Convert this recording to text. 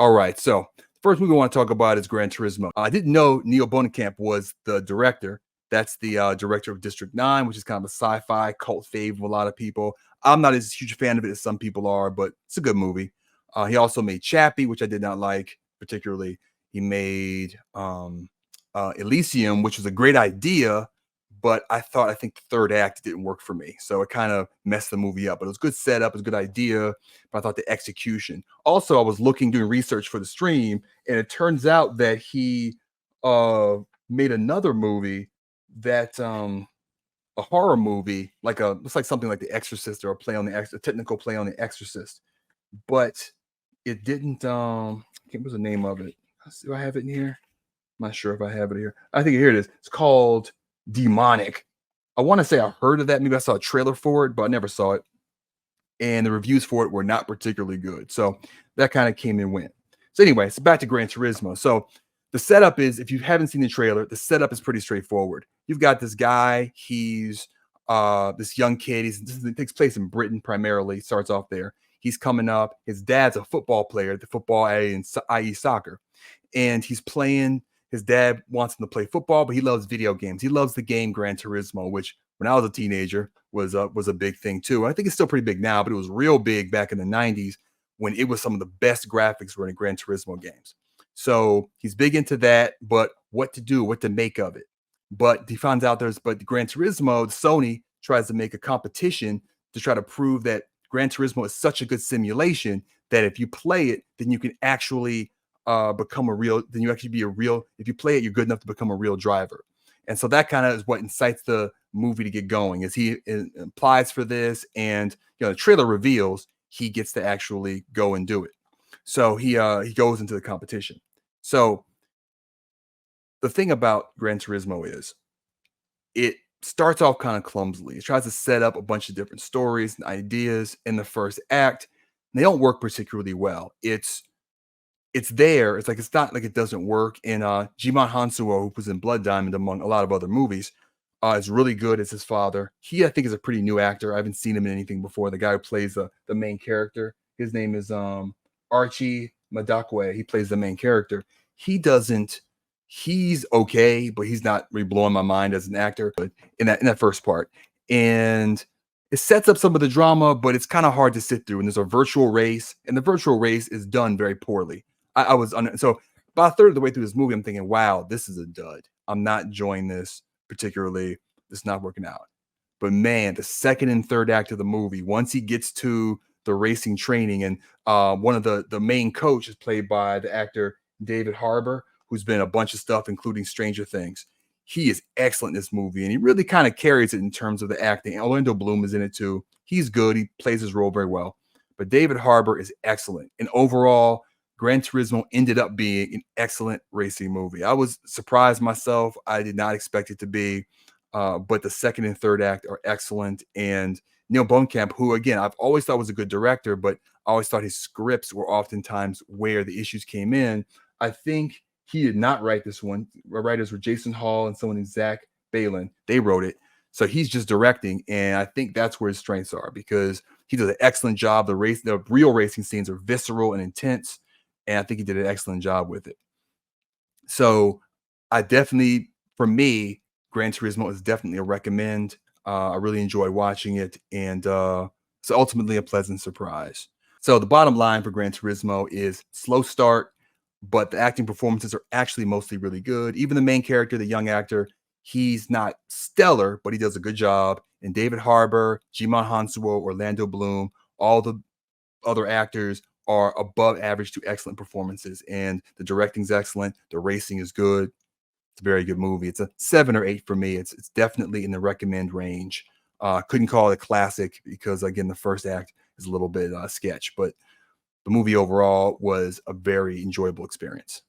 All right. So first movie I want to talk about is Gran Turismo. I didn't know Neil Blomkamp was the director. That's the director of District 9, which is kind of a sci-fi cult fave of a lot of people. I'm not as huge a fan of it as some people are, but it's a good movie. He also made Chappie, which I did not like particularly. He made Elysium, which was a great idea, but I think the third act didn't work for me. So it kind of messed the movie up. But it was good setup, it was a good idea, but I thought the execution. Also, I was doing research for the stream, and it turns out that he uh made another movie that a horror movie, like a looks like something like The Exorcist or a play on a technical play on The Exorcist, but it didn't what was the name of it? Do I have it in here? I'm not sure if I have it here. I think here it is. It's called Demonic. I want to say I heard of that. Maybe I saw a trailer for it, but I never saw it. And the reviews for it were not particularly good. So that kind of came and went. So anyway, so back to Gran Turismo. So the setup is, if you haven't seen the trailer, the setup is pretty straightforward. You've got this guy. He's this young kid. It takes place in Britain primarily. Starts off there. He's coming up. His dad's a football player, the football, i.e. soccer. And he's playing. His dad wants him to play football, but he loves video games. He loves the game Gran Turismo, which when I was a teenager was a big thing too. I think it's still pretty big now, but it was real big back in the 90s when it was some of the best graphics were in Gran Turismo games. So he's big into that, but what to do, what to make of it. But he finds out but the Gran Turismo, Sony tries to make a competition to try to prove that Gran Turismo is such a good simulation that if you play it, then you can actually then you actually be a real, if you play it, you're good enough to become a real driver. And so that kind of is what incites the movie to get going, is he applies for this, and the trailer reveals he gets to actually go and do it. So he goes into the competition. So the thing about Gran Turismo is it starts off kind of clumsily. It tries to set up a bunch of different stories and ideas in the first act. They don't work particularly well. It's there. It's like it's not like it doesn't work. And Jimon Hansuo, who was in Blood Diamond among a lot of other movies, is really good as his father. He, I think, is a pretty new actor. I haven't seen him in anything before. The guy who plays the main character, his name is Archie Madakwe. He plays the main character. He's okay, but he's not really blowing my mind as an actor. But in that first part, and it sets up some of the drama, but it's kind of hard to sit through. And there's a virtual race, and the virtual race is done very poorly. So about a third of the way through this movie, I'm thinking, wow, this is a dud. I'm not enjoying this particularly. It's not working out. But man, the second and third act of the movie, once he gets to the racing training, and one of the main coach is played by the actor David Harbour, who's been in a bunch of stuff, including Stranger Things. He is excellent in this movie, and he really kind of carries it in terms of the acting. Orlando Bloom is in it too. He's good. He plays his role very well. But David Harbour is excellent. And overall, Gran Turismo ended up being an excellent racing movie. I was surprised myself. I did not expect it to be. But the second and third act are excellent. And Neil Blomkamp, who, again, I've always thought was a good director, but I always thought his scripts were oftentimes where the issues came in. I think he did not write this one. The writers were Jason Hall and someone named Zach Balin. They wrote it. So he's just directing. And I think that's where his strengths are, because he does an excellent job. The real racing scenes are visceral and intense. And I think he did an excellent job with it. So for me, Gran Turismo is definitely a recommend. I really enjoy watching it. And it's ultimately a pleasant surprise. So the bottom line for Gran Turismo is slow start, but the acting performances are actually mostly really good. Even the main character, the young actor, he's not stellar, but he does a good job. And David Harbour, Jimon Hansuo, Orlando Bloom, all the other actors are above average to excellent performances. And the directing's excellent. The racing is good. It's a very good movie. It's a 7 or 8 for me. It's definitely in the recommend range. Couldn't call it a classic because, again, the first act is a little bit sketch, but the movie overall was a very enjoyable experience.